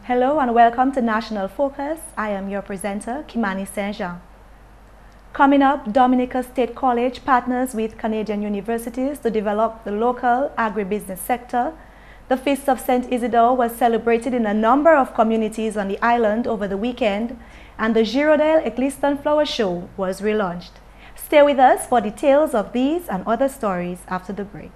Hello and welcome to National Focus. I am your presenter, Kimani Saint-Jean. Coming up, Dominica State College partners with Canadian universities to develop the local agribusiness sector. The Feast of St. Isidore was celebrated in a number of communities on the island over the weekend, and the Girondale Eccleston Flower Show was relaunched. Stay with us for details of these and other stories after the break.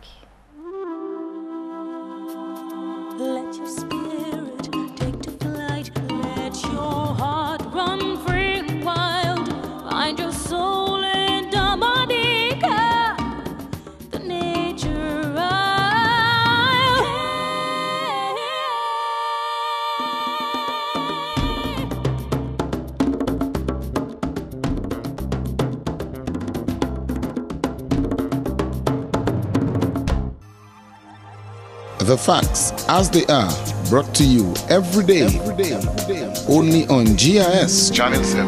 Let your spirit take to flight, let your heart run free and wild, find your soul in Dominica, the nature isle. The facts as they are, brought to you every day, only on GIS Channel 7.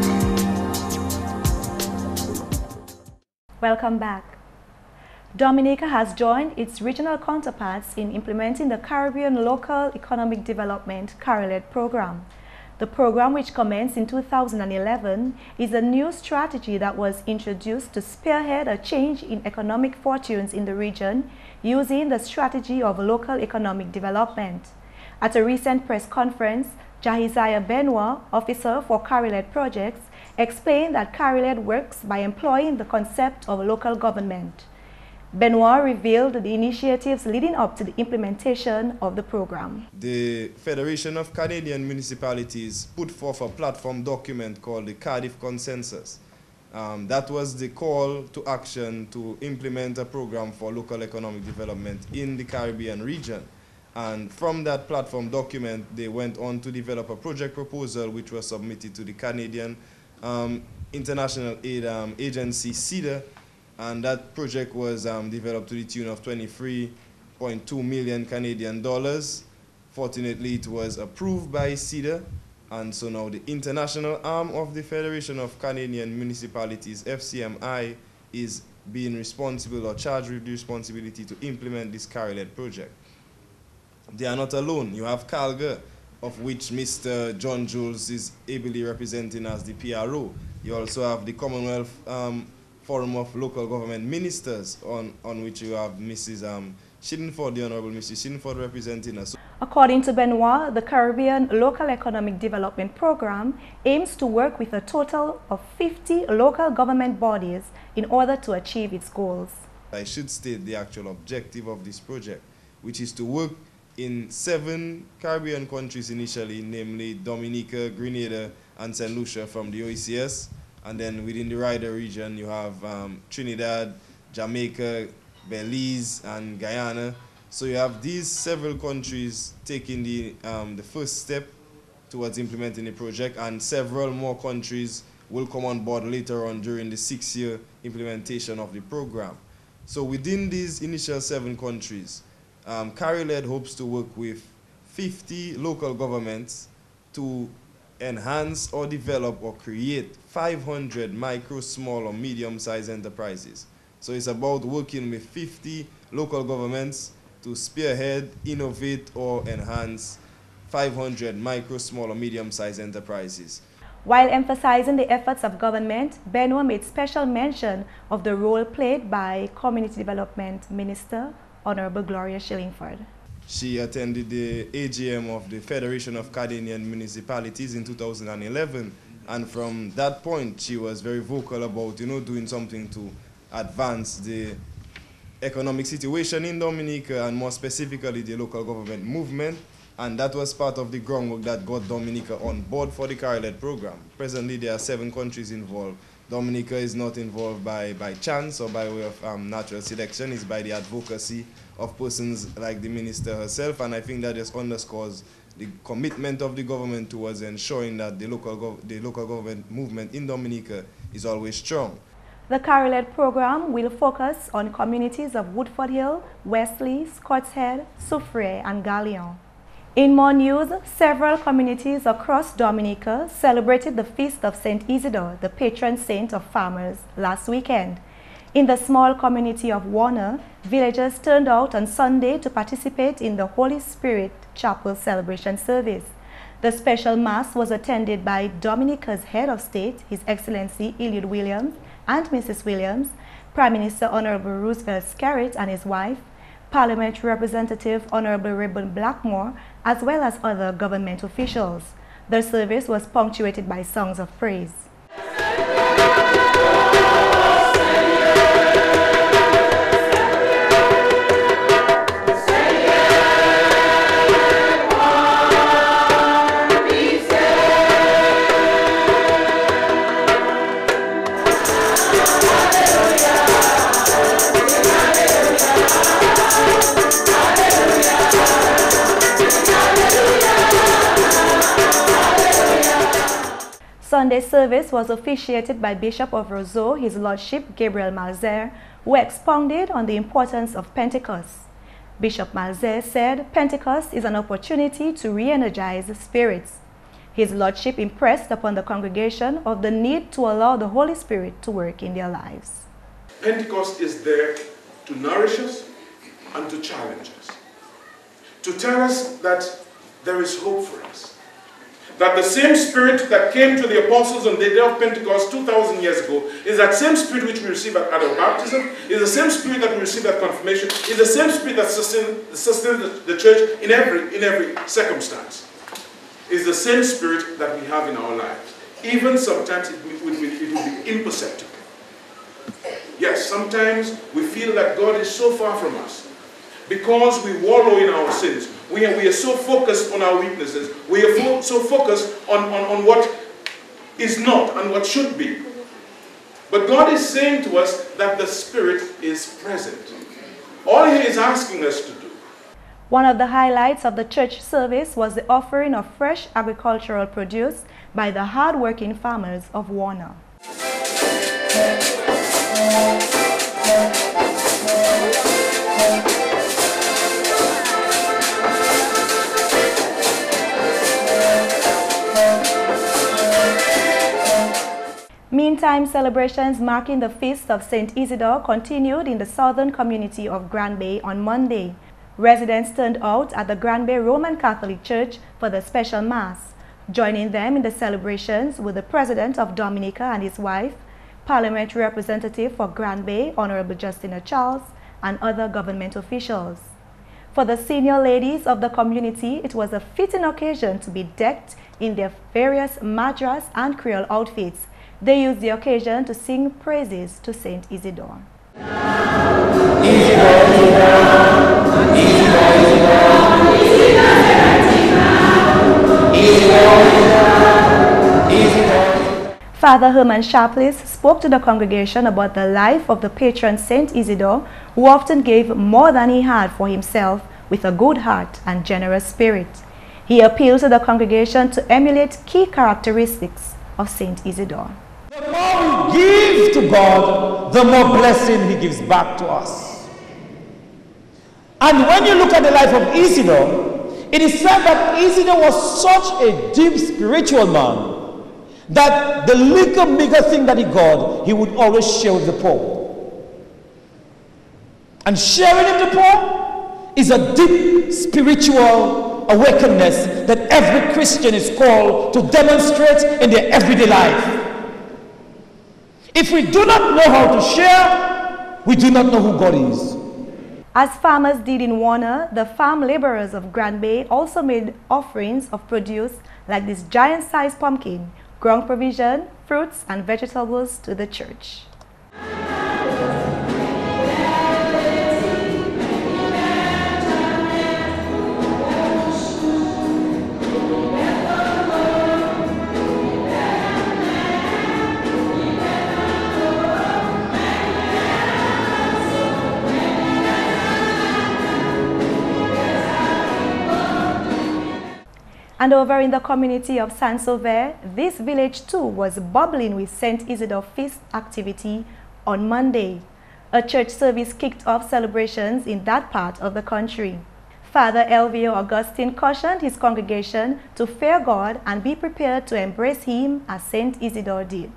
Welcome back. Dominica has joined its regional counterparts in implementing the Caribbean Local Economic Development CARILED program. The program, which commenced in 2011, is a new strategy that was introduced to spearhead a change in economic fortunes in the region using the strategy of local economic development. At a recent press conference, Jahiziah Benoit, officer for CARILED projects, explained that CARILED works by employing the concept of local government. Benoit revealed the initiatives leading up to the implementation of the program. The Federation of Canadian Municipalities put forth a platform document called the Cardiff Consensus. That was the call to action to implement a program for local economic development in the Caribbean region. And from that platform document, they went on to develop a project proposal which was submitted to the Canadian International Aid Agency, CIDA, and that project was developed to the tune of 23.2 million Canadian dollars. Fortunately, it was approved by CIDA, and so now the international arm of the Federation of Canadian Municipalities, FCMI, is being responsible or charged with the responsibility to implement this CARILED project. They are not alone. You have CALGA, of which Mr. John Jules is ably representing as the PRO. You also have the Commonwealth Forum of Local Government Ministers, on which you have Mrs. Shiddenford, the Honorable Mrs. Shiddenford, representing us. According to Benoit, the Caribbean Local Economic Development Program aims to work with a total of 50 local government bodies in order to achieve its goals. I should state the actual objective of this project, which is to work in 7 Caribbean countries initially, namely Dominica, Grenada, and St. Lucia from the OECS. And then within the Ryder region, you have Trinidad, Jamaica, Belize, and Guyana. So you have these several countries taking the first step towards implementing the project, and several more countries will come on board later on during the 6-year implementation of the program. So within these initial 7 countries, CARILED hopes to work with 50 local governments to enhance or develop or create 500 micro, small, or medium-sized enterprises. So it's about working with 50 local governments to spearhead, innovate, or enhance 500 micro, small, or medium-sized enterprises. While emphasizing the efforts of government, Benoit made special mention of the role played by Community Development Minister, Honorable Gloria Shillingford. She attended the AGM of the Federation of Canadian Municipalities in 2011, and from that point she was very vocal about doing something to advance the economic situation in Dominica, and more specifically the local government movement, and that was part of the groundwork that got Dominica on board for the CARILED program. Presently there are 7 countries involved. Dominica is not involved by chance or by way of natural selection. It's by the advocacy of persons like the minister herself, and I think that just underscores the commitment of the government towards ensuring that the local government movement in Dominica is always strong. The CARILED program will focus on communities of Woodford Hill, Wesley, Scots Head, Soufriere, and Galion. In more news, several communities across Dominica celebrated the feast of St. Isidore, the patron saint of farmers, last weekend. In the small community of Warner, villagers turned out on Sunday to participate in the Holy Spirit Chapel celebration service. The special Mass was attended by Dominica's head of state, His Excellency Eliud Williams and Mrs. Williams, Prime Minister Honorable Roosevelt Skerritt and his wife, Parliamentary Representative Honorable Reuben Blackmore, as well as other government officials. The service was punctuated by songs of praise. Sunday service was officiated by Bishop of Roseau, His Lordship Gabriel Malzer, who expounded on the importance of Pentecost. Bishop Malzer said Pentecost is an opportunity to re-energize spirits. His Lordship impressed upon the congregation of the need to allow the Holy Spirit to work in their lives. Pentecost is there to nourish us and to challenge us, to tell us that there is hope for us. That the same Spirit that came to the apostles on the day of Pentecost 2,000 years ago is that same Spirit which we receive at our baptism, is the same Spirit that we receive at confirmation, is the same Spirit that sustains the church in every circumstance. Is the same Spirit that we have in our lives. Even sometimes it will be imperceptible. Yes, sometimes we feel that God is so far from us because we wallow in our sins. We are so focused on our weaknesses. We are so focused on what is not and what should be. But God is saying to us that the Spirit is present. All He is asking us to do. One of the highlights of the church service was the offering of fresh agricultural produce by the hard-working farmers of Warner. Meantime, celebrations marking the feast of St. Isidore continued in the southern community of Grand Bay on Monday. Residents turned out at the Grand Bay Roman Catholic Church for the special Mass. Joining them in the celebrations were the President of Dominica and his wife, Parliamentary Representative for Grand Bay, Honorable Justina Charles, and other government officials. For the senior ladies of the community, it was a fitting occasion to be decked in their various Madras and Creole outfits. They used the occasion to sing praises to St. Isidore. Father Herman Sharpless spoke to the congregation about the life of the patron St. Isidore, who often gave more than he had for himself with a good heart and generous spirit. He appealed to the congregation to emulate key characteristics of St. Isidore. The more we give to God, the more blessing He gives back to us. And when you look at the life of Isidore, it is said that Isidore was such a deep spiritual man that the little bigger thing that he got, he would always share with the poor. And sharing with the poor is a deep spiritual awakeness that every Christian is called to demonstrate in their everyday life. If we do not know how to share, we do not know who God is. As farmers did in Warner, the farm laborers of Grand Bay also made offerings of produce like this giant-sized pumpkin, ground provision, fruits and vegetables to the church. And over in the community of Saint-Sauveur, this village too was bubbling with St. Isidore feast activity on Monday. A church service kicked off celebrations in that part of the country. Father Elvio Augustine cautioned his congregation to fear God and be prepared to embrace Him as Saint Isidore did.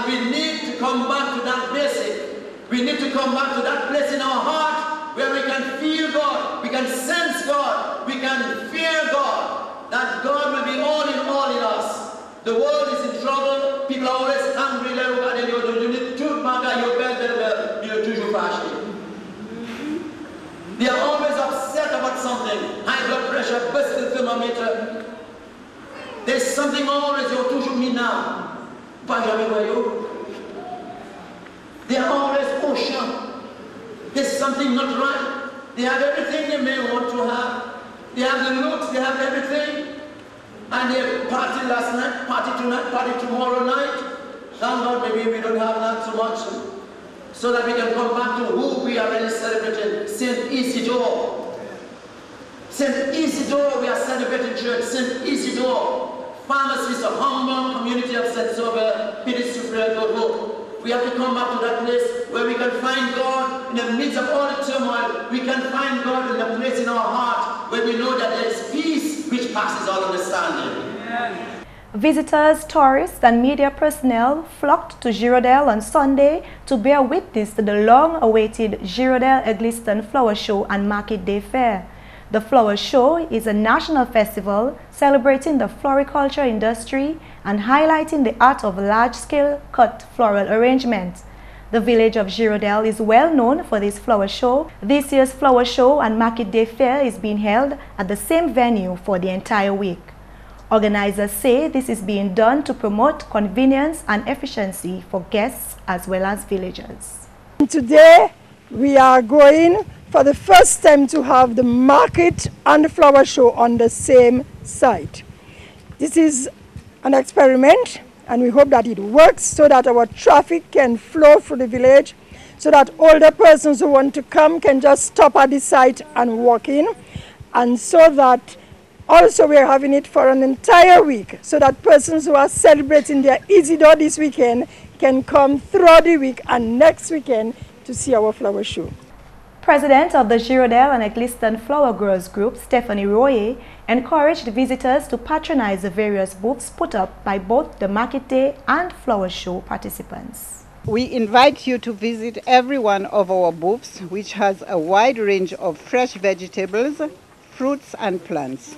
We need to come back to that basic. We need to come back to that place in our heart where we can feel God, we can sense God, we can fear God, that God will be all in us. The world is in trouble, people are always hungry, they are always upset about something. High blood pressure, busted thermometer. There's something always, you're toujours mina. Pas jamais voyou. They are always ocean. There's something not right. They have everything they may want to have. They have the looks, they have everything. And they party last night, party tonight, party tomorrow night. Thank God maybe we don't have that so much. So that we can come back to who we are really celebrating, Saint Isidore. Saint Isidore, we are celebrating church, Saint Isidore. Pharmacist, a humble community of Saint Sober, we have to come back to that place where we can find God in the midst of all the turmoil. We can find God in the place in our heart where we know that there is peace which passes all understanding. Amen. Visitors, tourists and media personnel flocked to Girondel on Sunday to bear witness to the long-awaited Girondel Egliston Flower Show and Market Day Fair. The Flower Show is a national festival celebrating the floriculture industry and highlighting the art of large-scale cut floral arrangements. The village of Girondel is well known for this flower show. This year's Flower Show and Market Day Fair is being held at the same venue for the entire week. Organizers say this is being done to promote convenience and efficiency for guests as well as villagers. Today we are going for the first time to have the market and the flower show on the same site. This is an experiment and we hope that it works so that our traffic can flow through the village, so that older persons who want to come can just stop at the site and walk in, and so that also, we are having it for an entire week so that persons who are celebrating their Isidore this weekend can come throughout the week and next weekend to see our flower show. President of the Girondel and Egliston Flower Growers Group, Stephanie Royer, encouraged visitors to patronize the various booths put up by both the Market Day and Flower Show participants. We invite you to visit every one of our booths, which has a wide range of fresh vegetables, fruits and plants.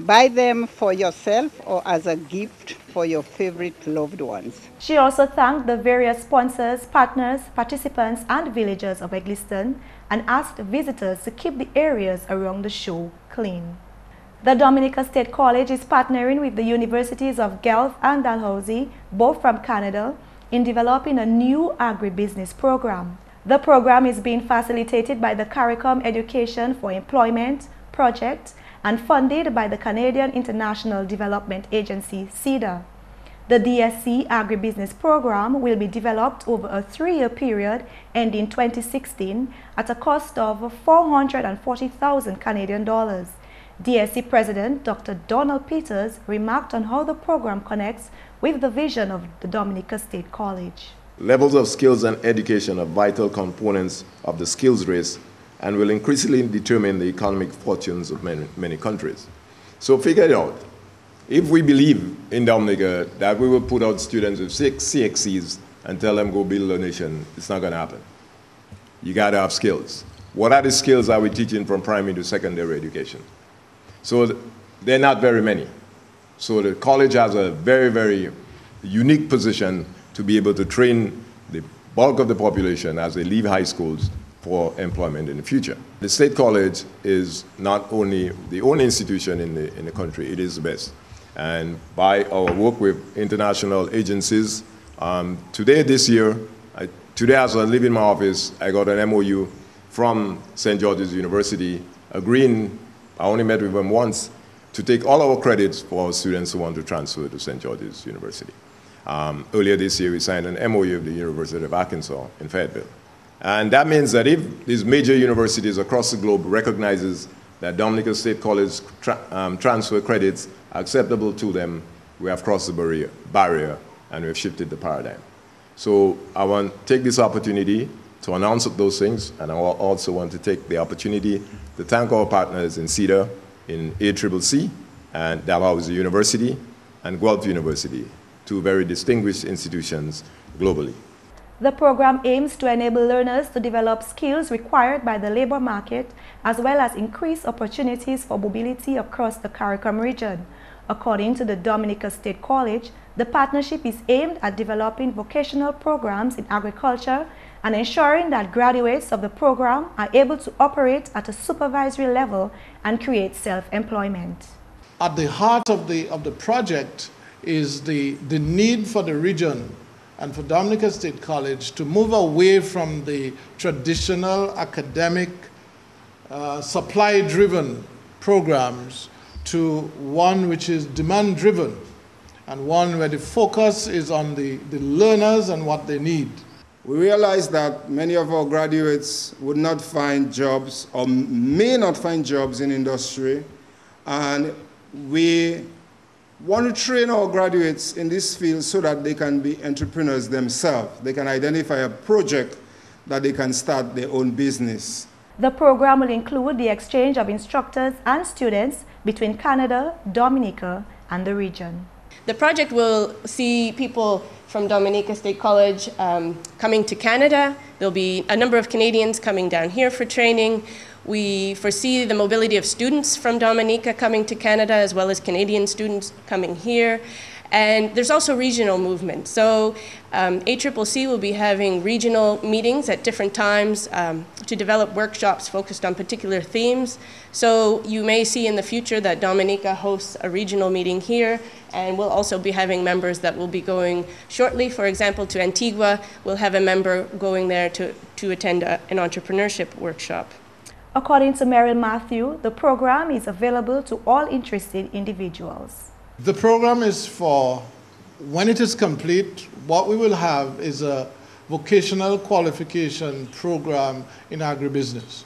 Buy them for yourself or as a gift for your favorite loved ones. She also thanked the various sponsors, partners, participants and villagers of Egliston and asked visitors to keep the areas around the show clean. The Dominica State College is partnering with the universities of Guelph and Dalhousie, both from Canada, in developing a new agribusiness program. The program is being facilitated by the CARICOM Education for Employment project and funded by the Canadian International Development Agency, CIDA. The DSC Agribusiness Program will be developed over a 3-year period ending 2016 at a cost of 440,000 Canadian dollars. DSC President Dr. Donald Peters remarked on how the program connects with the vision of the Dominica State College. Levels of skills and education are vital components of the skills race and will increasingly determine the economic fortunes of many countries. So figure it out. If we believe in Dominica that we will put out students with 6 CXCs and tell them go build a nation, it's not going to happen. You got to have skills. What are the skills are we teaching from primary to secondary education? So they're not very many. So the college has a very, very unique position to be able to train the bulk of the population as they leave high schools for employment in the future. The State College is not only the only institution in the country, it is the best. And by our work with international agencies, this year, today as I live in my office, I got an MOU from St. George's University agreeing, I only met with them once, to take all our credits for our students who want to transfer to St. George's University. Earlier this year, we signed an MOU with the University of Arkansas in Fayetteville. And that means that if these major universities across the globe recognizes that Dominica State College transfer credits are acceptable to them, we have crossed the barrier and we've shifted the paradigm. So I want to take this opportunity to announce those things, and I also want to take the opportunity to thank our partners in CEDA, in ACCC, and Dalhousie University, and Guelph University, two very distinguished institutions globally. The program aims to enable learners to develop skills required by the labor market, as well as increase opportunities for mobility across the CARICOM region. According to the Dominica State College, the partnership is aimed at developing vocational programs in agriculture and ensuring that graduates of the program are able to operate at a supervisory level and create self-employment. At the heart of the project is the need for the region and for Dominica State College to move away from the traditional academic supply-driven programs to one which is demand-driven, and one where the focus is on the learners and what they need. We realize that many of our graduates would not find jobs or may not find jobs in industry, and we want to train our graduates in this field so that they can be entrepreneurs themselves. They can identify a project that they can start their own business. The program will include the exchange of instructors and students between Canada, Dominica, and the region. The project will see people from Dominica State College coming to Canada. There'll be a number of Canadians coming down here for training. We foresee the mobility of students from Dominica coming to Canada, as well as Canadian students coming here. And there's also regional movement. So ACCC will be having regional meetings at different times to develop workshops focused on particular themes. So you may see in the future that Dominica hosts a regional meeting here, and we'll also be having members that will be going shortly, for example, to Antigua. We'll have a member going there to attend an entrepreneurship workshop. According to Meryl Matthew, the program is available to all interested individuals. The program is for, when it is complete, what we will have is a vocational qualification program in agribusiness.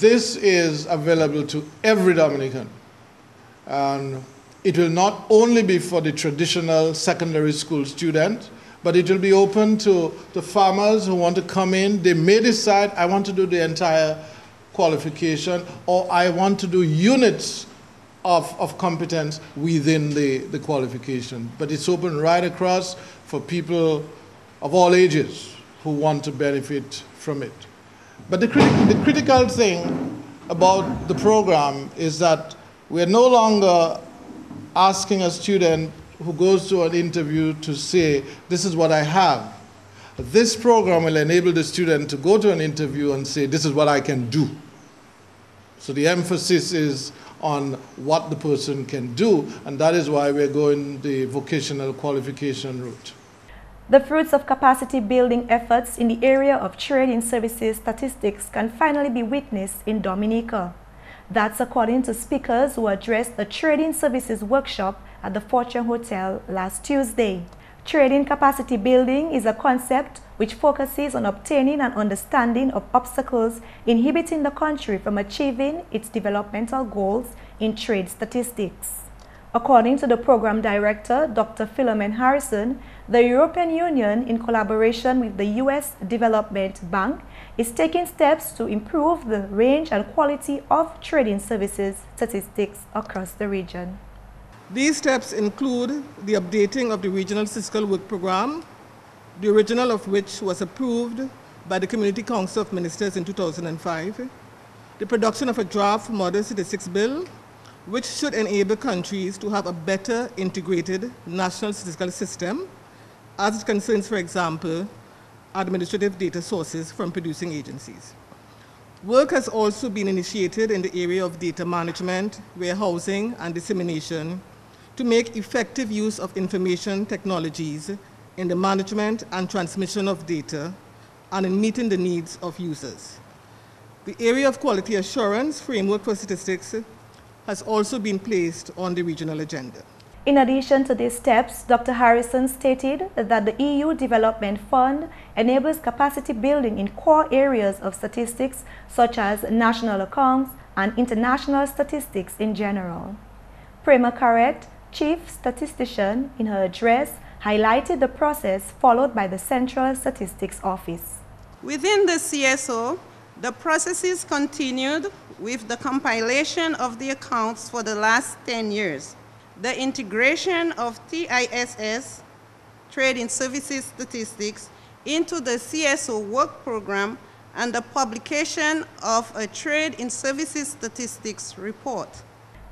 This is available to every Dominican. And it will not only be for the traditional secondary school student, but it will be open to the farmers who want to come in. They may decide, I want to do the entire qualification, or I want to do units of competence within the qualification. But it's open right across for people of all ages who want to benefit from it. But the critical thing about the program is that we're no longer asking a student who goes to an interview to say, this is what I have. This program will enable the student to go to an interview and say, this is what I can do. So the emphasis is on what the person can do, and that is why we're going the vocational qualification route. The fruits of capacity building efforts in the area of trade in services statistics can finally be witnessed in Dominica. That's according to speakers who addressed the Trading Services Workshop at the Fortune Hotel last Tuesday. Trading capacity building is a concept which focuses on obtaining an understanding of obstacles inhibiting the country from achieving its developmental goals in trade statistics. According to the program director, Dr. Philomen Harrison, the European Union, in collaboration with the U.S. Development Bank, is taking steps to improve the range and quality of trading services statistics across the region. These steps include the updating of the Regional Statistical Work Program, the original of which was approved by the Community Council of Ministers in 2005, the production of a draft Model Statistics Bill, which should enable countries to have a better integrated national statistical system as it concerns, for example, administrative data sources from producing agencies. Work has also been initiated in the area of data management, warehousing, and dissemination to make effective use of information technologies in the management and transmission of data and in meeting the needs of users. The area of quality assurance framework for statistics has also been placed on the regional agenda. In addition to these steps, Dr. Harrison stated that the EU Development Fund enables capacity building in core areas of statistics such as national accounts and international statistics in general. Prema Carret, Chief Statistician, in her address highlighted the process followed by the Central Statistics Office. Within the CSO, the processes continued with the compilation of the accounts for the last 10 years, the integration of TISS, Trade in Services Statistics, into the CSO work program, and the publication of a Trade in Services Statistics report.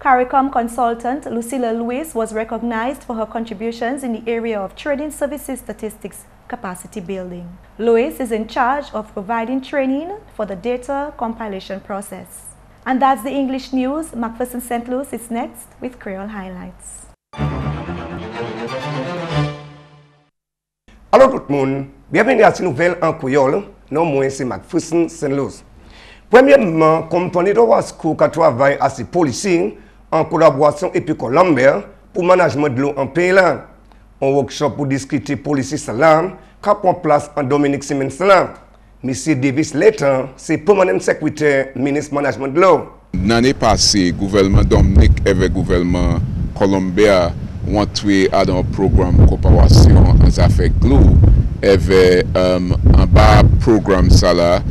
CARICOM consultant Lucilla Luce was recognized for her contributions in the area of trading services statistics capacity building. Luce is in charge of providing training for the data compilation process. And that's the English news. McPherson St. Louis is next with Creole highlights. Allô tout le monde, bienvenue à cette nouvelle en créole. Non, moi c'est McPherson St. Louis. Premièrement, compagnie de Wasco qui travaille à ces policiers en collaboration avec Colombia pour le management de l'eau en pays là. Un workshop pour discuter policiers salam qui prend place en Dominique semaine salam. Monsieur Davis Letton, c'est permanent secrétaire ministre management de l'eau. L'année passée, gouvernement Dominique et le gouvernement Colombia ont entré dans un programme de coopération en affaires de l'eau. Et en bas programme ça là,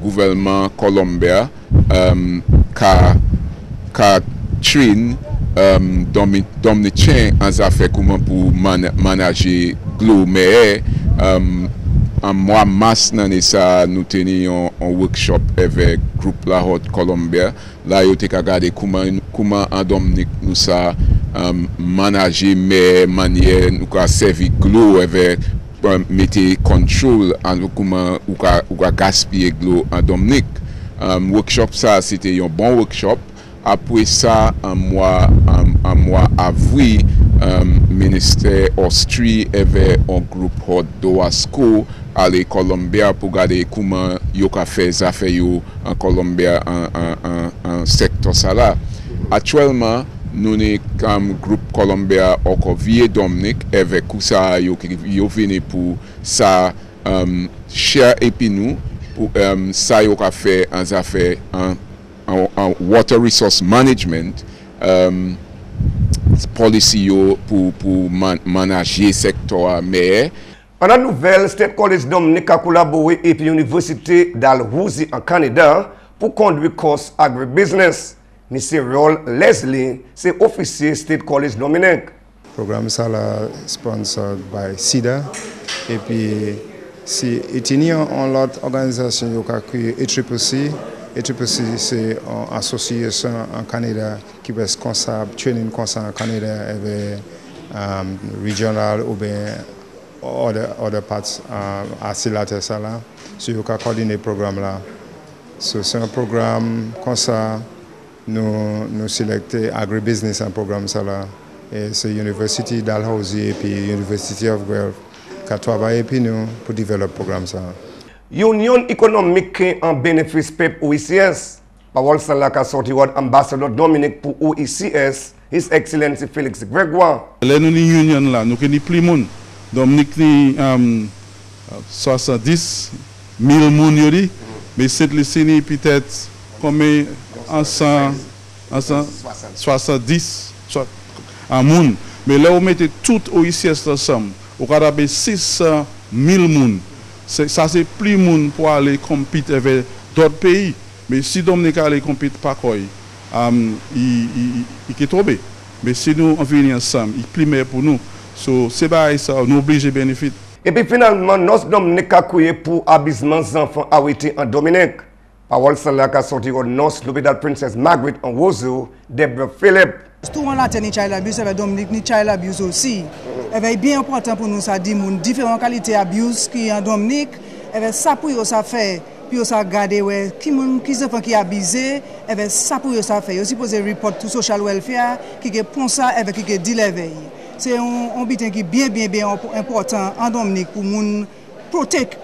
gouvernement Colombia ka train Dominicain en affaires comment pour manager l'eau. Mais en mois mars l'année ça nous tenions un workshop avec groupe la Haute Colombia. Là yo te ka regarder comment en Dominique nous ça manager mais manière nous ka servir l'eau avec mettre contrôle en comment ou ka gaspiller l'eau en Dominique. Workshop ça c'était un bon workshop. Après ça, un mois avril, ministère Austrie avait un groupe de Wasco à la Colombie pour regarder comment ils ont fait les affaires en Colombie en secteur ça là. Actuellement, nous sommes comme groupe Colombia encore vieux Dominique avec ça ils viennent pour ça share et puis nous pour ça ils ont fait en affaires en water resource management policy pour manager secteur mais en la nouvelle State College Dominica a collaboré avec l'université d'Alhousie en Canada pour conduire course agribusiness. Monsieur Roll Leslie, c'est officier State College Dominica. Programme ça là sponsored by SIDA et puis si étudiants en l'autre organisation qui a créé ECCC. ECCC c'est une association en Canada qui va se training en Canada avec regional ou bien other parts à Silater ça là. So you can coordonner le programme là. So c'est un programme comme ça. Nous sélectons agribusiness en programme ça là. Et c'est l'université d'Alhousie et puis University of Guelph qui travaille puis nous pour développer le programme ça. Union économique en bénéfice PEP OICS. Parole ça là qu'a sorti ambassadeur Dominique pour OICS, His Excellency Félix Grégoire. Là nous ni union là, nous connait plus monde. Dominique ni 70 000 moun yo di, mais cette lycée peut-être comme en 70 en moun. Mais là on mettait tout OICS ensemble, on a 600 000 moun. Ça c'est plus moun pour aller compétir avec d'autres pays. Mais si Dominique allait compétir par quoi, il est tombé. Mais si nous on vient ensemble, il plus meilleur pour nous. So c'est pas ça, nous obligés bénéfice. Et puis finalement, notre Dominique a créé pour abaissement des enfants arrêtés en Dominique. Parole celle-là qui a sorti au North, l'hôpital Princess Margaret en Wozo, Deborah Philip. Tout le monde a tenu child abuse avec Dominique, ni child abuse aussi. C'est bien important pour nous, ça dit, différentes qualités d'abuse qui en Dominique, ça pour ça fait, puis ça garder qui enfants qui abusé, ça pour ça fait. Aussi poser report to social welfare qui prend ça avec qui dit l'éveil. C'est un but qui est bien important en Dominique pour nous protect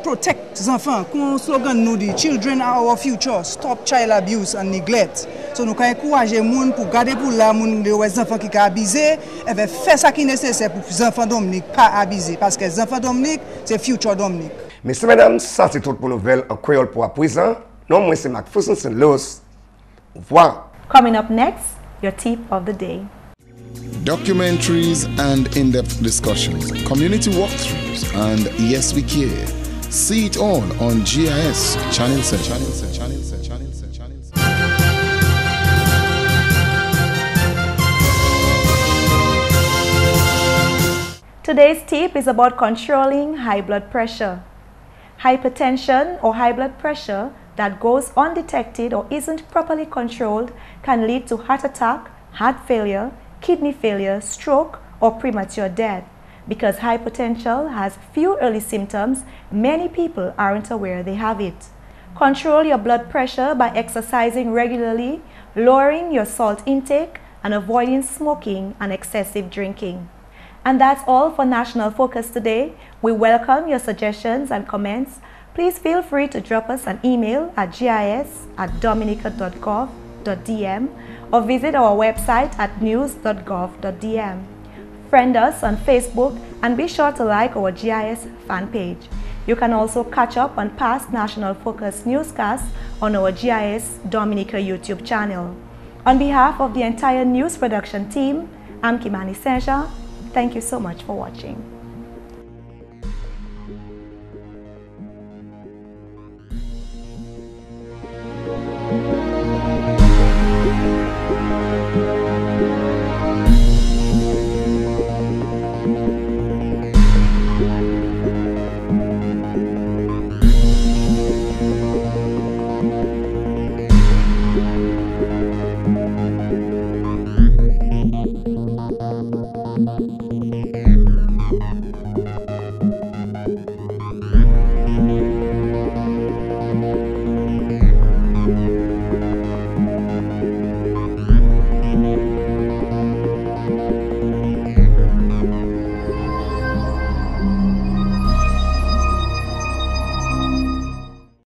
les enfants. Comme slogan nous dit, children are our future, stop child abuse and neglect. So nous encourager les gens pour garder pour les enfants qui sont abusés, et faire ce qui est nécessaire pour les enfants Dominique pas abusés. Parce que les enfants Dominique, c'est future Dominique. Messieurs, mesdames, ça c'est tout pour nouvelle en créole pour à présent. Non, moi c'est McPherson St. Louis. Au revoir. Coming up next, your tip of the day. Documentaries and in-depth discussions, community walkthroughs, and Yes We Care. See it all on GIS Channel 7. Today's tip is about controlling high blood pressure. Hypertension or high blood pressure that goes undetected or isn't properly controlled can lead to heart attack, heart failure, kidney failure, stroke, or premature death. Because hypertension has few early symptoms, many people aren't aware they have it. Control your blood pressure by exercising regularly, lowering your salt intake, and avoiding smoking and excessive drinking. And that's all for National Focus today. We welcome your suggestions and comments. Please feel free to drop us an email at gis@dominica.gov.dm or visit our website at news.gov.dm. Friend us on Facebook and be sure to like our GIS fan page. You can also catch up on past National Focus newscasts on our GIS Dominica YouTube channel. On behalf of the entire news production team, I'm Kimani. Thank you so much for watching.